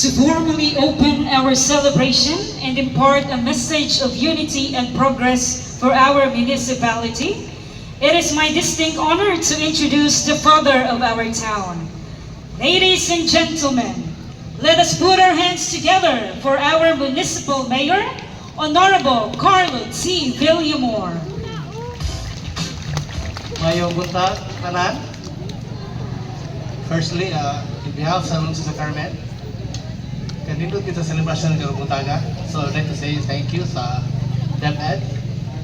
to formally open our celebration and impart a message of unity and progress for our municipality, it is my distinct honor to introduce the father of our town. Ladies and gentlemen, let us put our hands together for our municipal mayor, Honorable Carlo T. Villamor. Mayong buntag, tanan. Firstly, in behalf sa Lungsod sa Carmen, kanindot kita celebration ng buntaga. So I'd like to say thank you sa DepEd,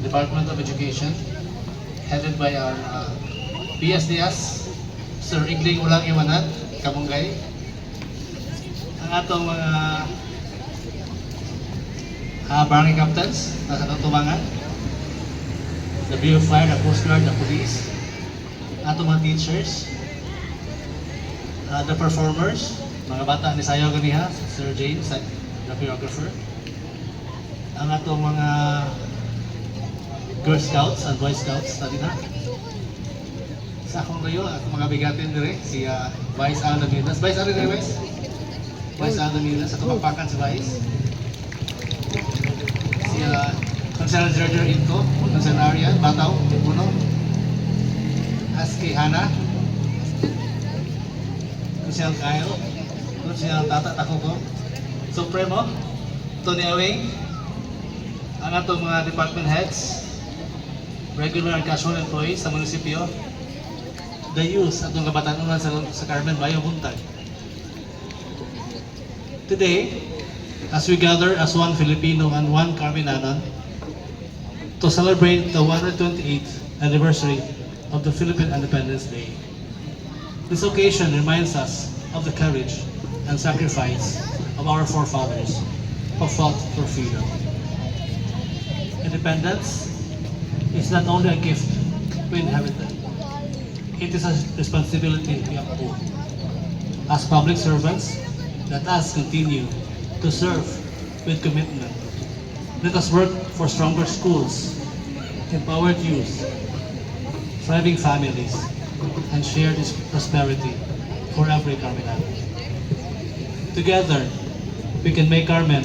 Department of Education, headed by our PSDS, Sir Igling Ulang Iwanat, Kamunggay. Ang atong mga barangay captains na sa tubangan, the Bureau of Fire, the Coast Guard, the Police, atong mga teachers, the performers, mga bata ni Sayaw ganiha, Sir James, the choreographer, ang atong mga Girl Scouts and Boy Scouts na din na. Sa akong layo, atong mga bigatin dire, si Vice Alan Damilas. Vice Alan Damilas? Vice Alan Damilas, atong kapakan si Vice. Si Councilor George Inco, Councilor Arian, Bataw, Puno. Aski Hana, Councilor Kyle, Councilor Tata Takuko, Supremo, Tony Awing, ang atong mga department heads, regular and casual employees sa munisipyo, the youth atong kabatanunan sa Carmen Bayo Buntag. Today, as we gather as one Filipino and one Carmenanon to celebrate the 128th anniversary of the Philippine Independence Day. This occasion reminds us of the courage and sacrifice of our forefathers who fought for freedom. Independence is not only a gift we inherited, it is a responsibility we uphold. As public servants, let us continue to serve with commitment. Let us work for stronger schools, empowered youth, thriving families, and share this prosperity for every Carmenano. Together, we can make Carmen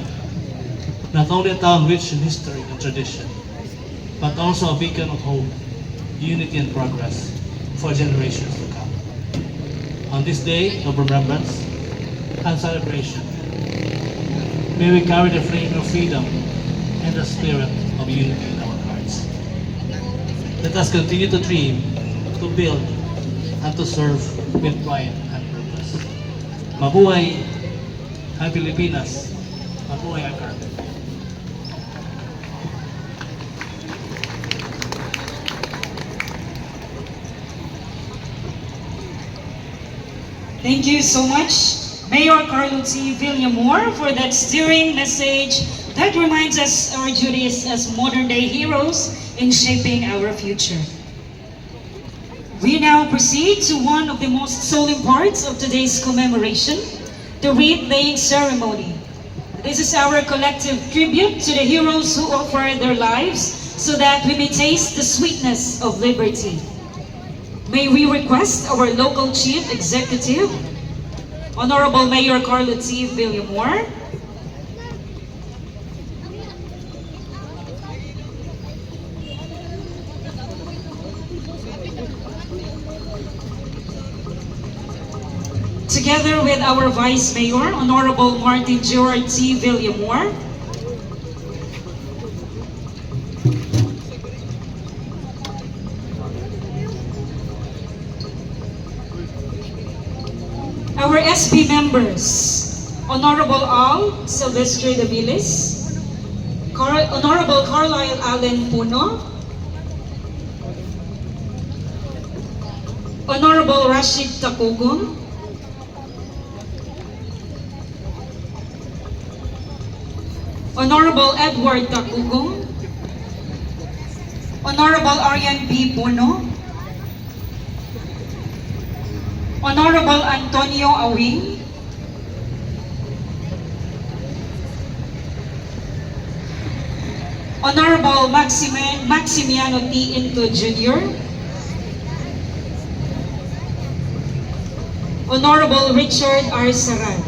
not only a town rich in history and tradition, but also a beacon of hope, unity, and progress for generations to come. On this day of remembrance and celebration, may we carry the flame of freedom and the spirit of unity in our hearts. Let us continue to dream, to build, and to serve with pride and purpose. Mabuhay ang Pilipinas, mabuhay ang Carmen. Thank you so much, Mayor Carlo T. Villamor, for that stirring message that reminds us our duties as modern-day heroes in shaping our future. We now proceed to one of the most solemn parts of today's commemoration, the wreath-laying ceremony. This is our collective tribute to the heroes who offered their lives so that we may taste the sweetness of liberty. May we request our local chief executive, Honorable Mayor Carlo T. Villamor, together with our Vice Mayor, Honorable Martin George T. Villamor, our SB members, Honorable Al Silvestre Dabilis, Honorable Carlisle Allen Puno, Honorable Rashid Takugong, Honorable Edward Takugong, Honorable Arian B. Puno, Honorable Antonio Awing, Honorable Maximiano T. Into Jr., Honorable Richard R. Saran,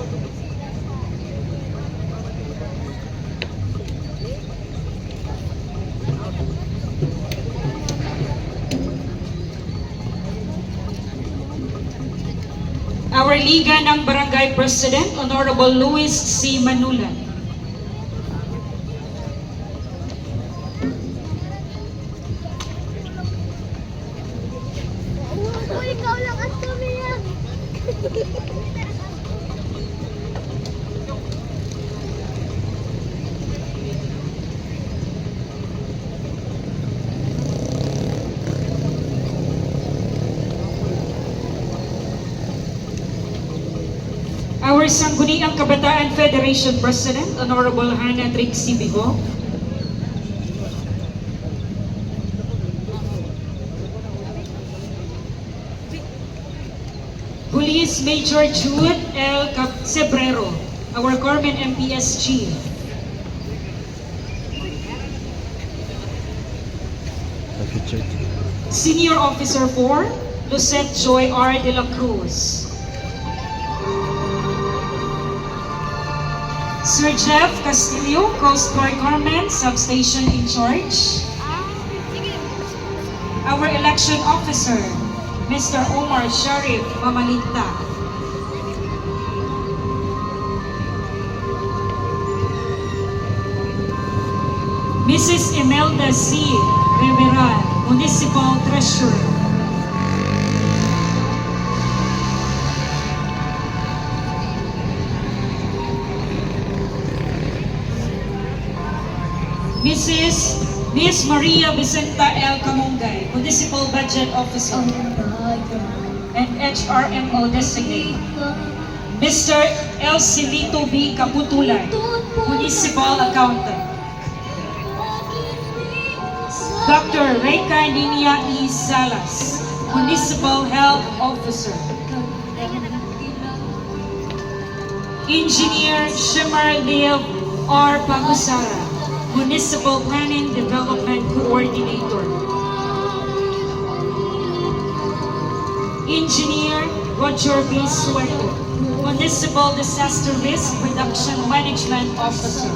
Our Liga ng Barangay President, Honorable Luis C. Manulan. Ikaw lang at tumiyak. Our Sangguniang Kabataan Federation President, Honorable Hannah Trixie Bigo. Police Major Jude L. Sebrero, our Corpsman MPS Chief. Senior Officer 4, Lucette Joy R. de la Cruz. Sir Jeff Castillo, Coast Guard Corpsman, Substation in Charge. Our Election Officer, Mr. Omar Sharif Mamalinta. Mrs. Imelda C. Rivera, Municipal Treasurer. Miss Maria Vicenta L. Camongay, Municipal Budget Officer and HRMO designate. Mr. El Silito B. Caputulan, Municipal Accountant. Dr. Reyka Ninia E. Salas, Municipal Health Officer. Engineer Shimar Lev R. Pagusara, Municipal Planning Development Coordinator. Engineer Roger B. Suerto, Municipal Disaster Risk Reduction Management Officer.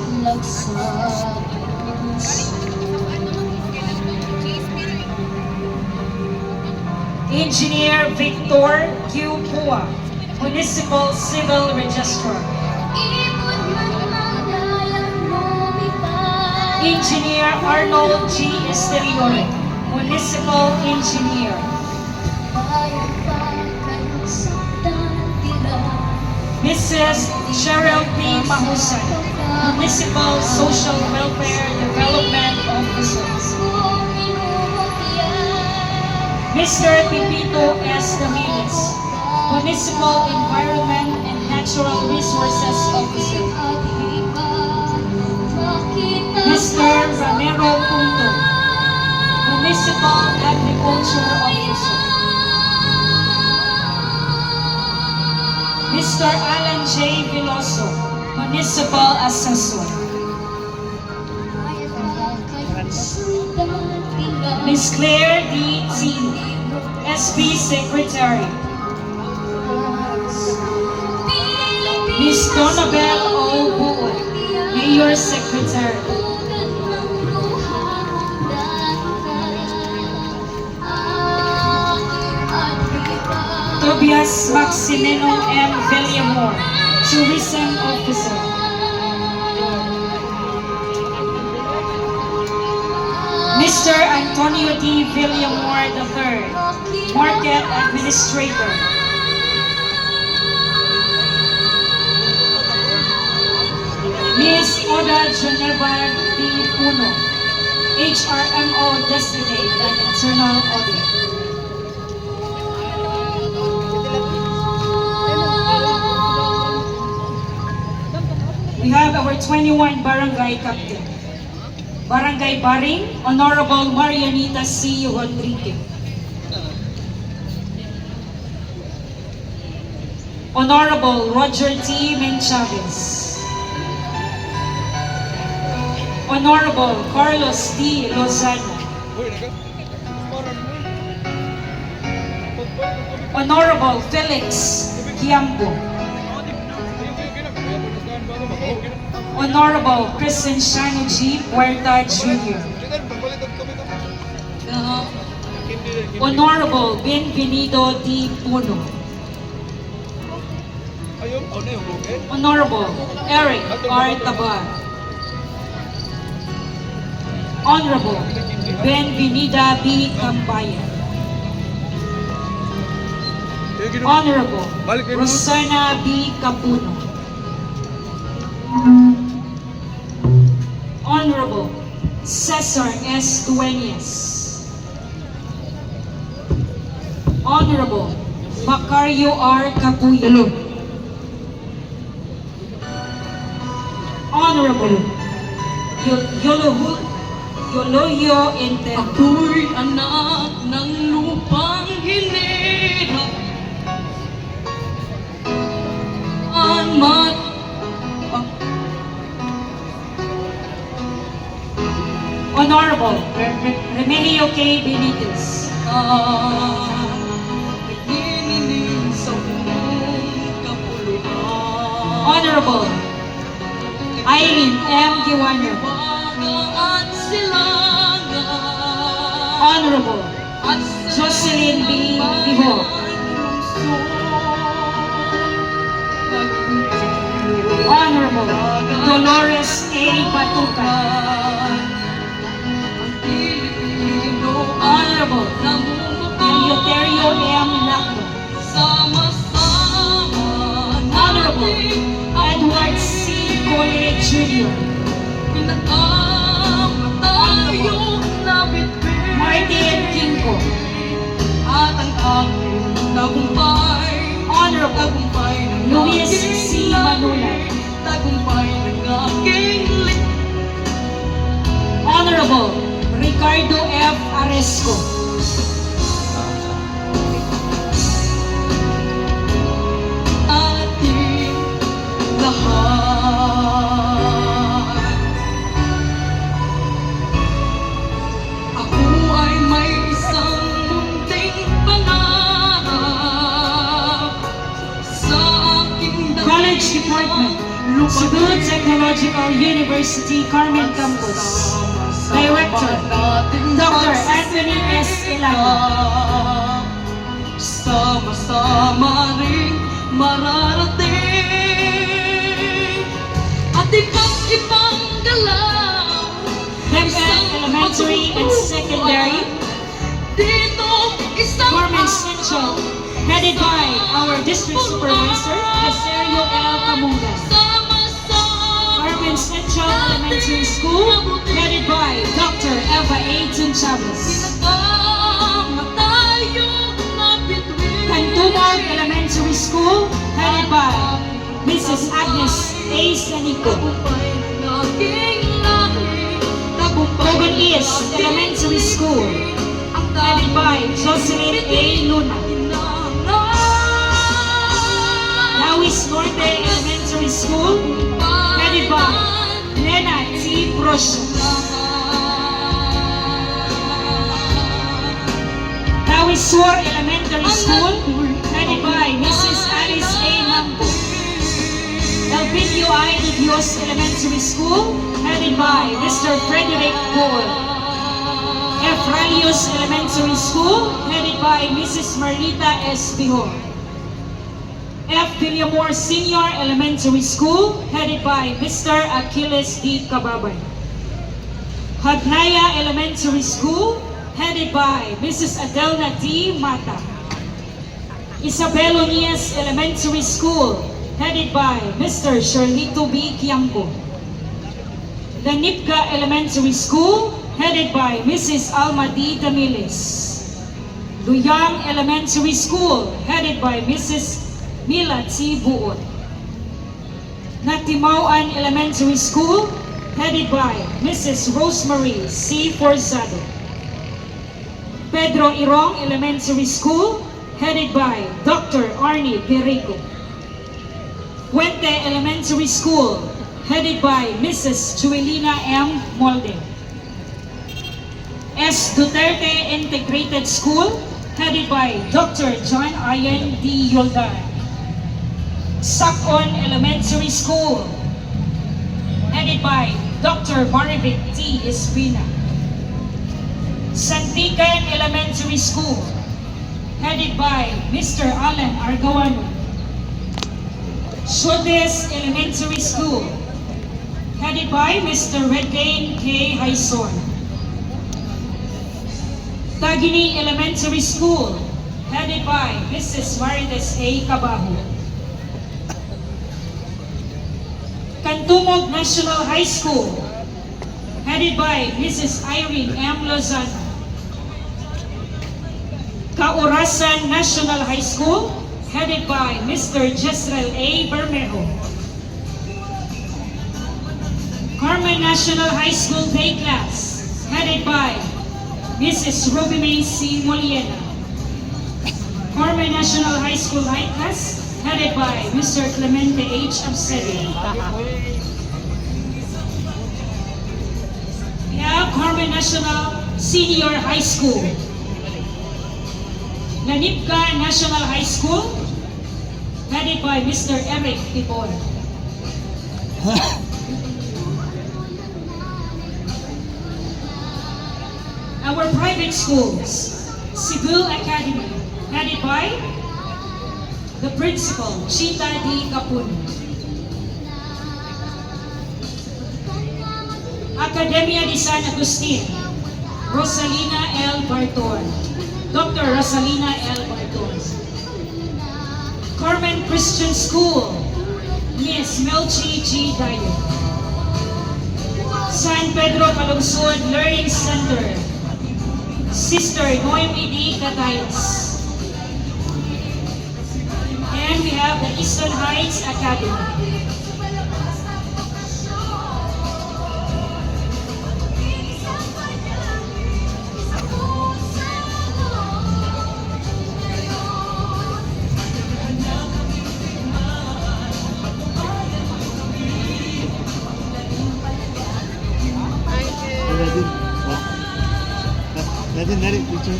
Engineer Victor Q. Pua, Municipal Civil Registrar. Engineer Arnold G. Esteriore, Municipal Engineer. Mrs. Cheryl P. Mahusan, Municipal Social Welfare Development Officer. Mr. Pipito S. Ramirez, Municipal Environment and Natural Resources Officer. Mr. Ramiro Punto, Municipal Agriculture Officer. Mr. Alan J. Veloso, Municipal Assessor. Ms. Claire D. T., SB Secretary. Ms. Donabel O. Buon, Mayor Secretary. Tobias Maximeno M. Villamor, Tourism Officer. Mr. Antonio D. Villamor III, Market Administrator. Ms. Oda Geneva D. Puno, HRMO Designate and Internal Audit. We have our 21 Barangay Captain. Barangay Baring, Honorable Marianita C. Rodriguez. Honorable Roger T. Menchavez. Honorable Carlos D. Lozano. Honorable Felix Quiambo. Honorable Crescenciano G. Puerta Jr. Honorable Benvenido D. Puno. Honorable Eric R. Tabar. Honorable Benvenida B. Cambayan. Honorable Rosana B. Capuno. Honorable Cesar S. Dueñas. Honorable Macario R. Capuyo. Honorable Yoloyo Enter. Ako'y anak ng lupang hinirap. Anmat Honorable Remigio K. Benitez. naginiling sa buong kapulutan. Honorable Irene M. Giwano. Baga at silangan. Honorable At Jocelyn B. Biho. Honorable Dolores A. Batuca. Honorable Eleuterio M. Lacno. Honorable Edward C. Cole Jr. Martin Kinko. At ang aking tagumpay, Honorable tagumpay ng Luis aking C. Manulan. tagumpay ng aking Honorable Ricardo F. Aresco. ating lahat. Ako ay may isang munting pangarap sa aking College Department, Cebu Technological University, Carmen Campus. Director, Dr. Anthony S. Ilana. Sama-sama rin mararating at iba't ibang galaw. DepEd Elementary and Secondary, Dito isang Carmen Central, headed by our District Supervisor, Caserio L. Camungan. Carmen Central Elementary School, headed by Dr. Eva A. Tunchavez. Cantumog Elementary School, headed by Mrs. Agnes A. Sanico. Cogon East Elementary School, headed by Jocelyn A. Luna. Lawis Norte Elementary School, headed by Lena T. Prosyo. Lawis Sur Elementary School, headed by Mrs. Alice A. Mambo. Elpidio I. de Dios Elementary School, headed by Mr. Frederick Paul. F. Ralios Elementary School, headed by Mrs. Marlita S. Bihor. F. Villamor Senior Elementary School, headed by Mr. Achilles D. Cababay. Hagnaya Elementary School, headed by Mrs. Adelna D. Mata. Isabel Onias Elementary School, headed by Mr. Sherlito B. Quiamco. Lanipga Elementary School, headed by Mrs. Alma D. Damiles. Luyang Elementary School, headed by Mrs. Mila T. Buot. Natimauan Elementary School, headed by Mrs. Rosemary C. Forzado. Pedro Irong Elementary School, headed by Dr. Arnie Perico. Puente Elementary School, headed by Mrs. Juelina M. Molde. S. Duterte Integrated School, headed by Dr. John Ian D. Yoldan. Sakon Elementary School, headed by Dr. Marvic T. Espina. Santican Elementary School, headed by Mr. Alan Argawano. Shodes Elementary School, headed by Mr. Redgain K. Haison. Tagini Elementary School, headed by Mrs. Marites A. Cabajo. Cantumog National High School, headed by Mrs. Irene M. Lozano. Kaurasan National High School, headed by Mr. Jezreel A. Bermejo. Carmen National High School Day Class, headed by Mrs. Ruby May C. Moliena. Carmen National High School Night Class, headed by Mr. Clemente H. Absedio. We have Carmen National Senior High School. Lanipka National High School, headed by Mr. Eric Tipon. Our private schools, Cebu Academy, headed by the principal, Chita D. Capun. Academia de San Agustin, Rosalina L. Barton. Dr. Rosalina L. Barton. Carmen Christian School, Miss Melchi G. Dayo. San Pedro Calungsod Learning Center, Sister Noemi D. Catayas. And we have the Eastern Heights Academy. Nadine, picture.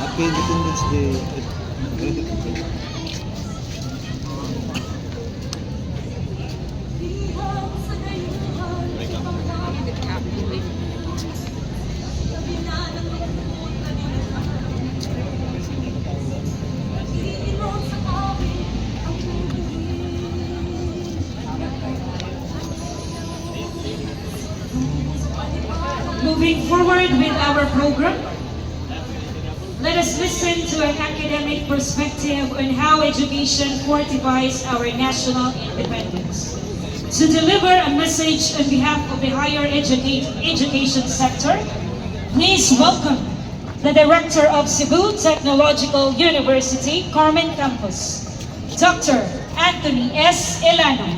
Happy Independence Day. Moving forward with our program, let us listen to an academic perspective on how education fortifies our national independence. To deliver a message on behalf of the higher education sector, please welcome the Director of Cebu Technological University, Carmen Campus, Dr. Anthony S. Elano.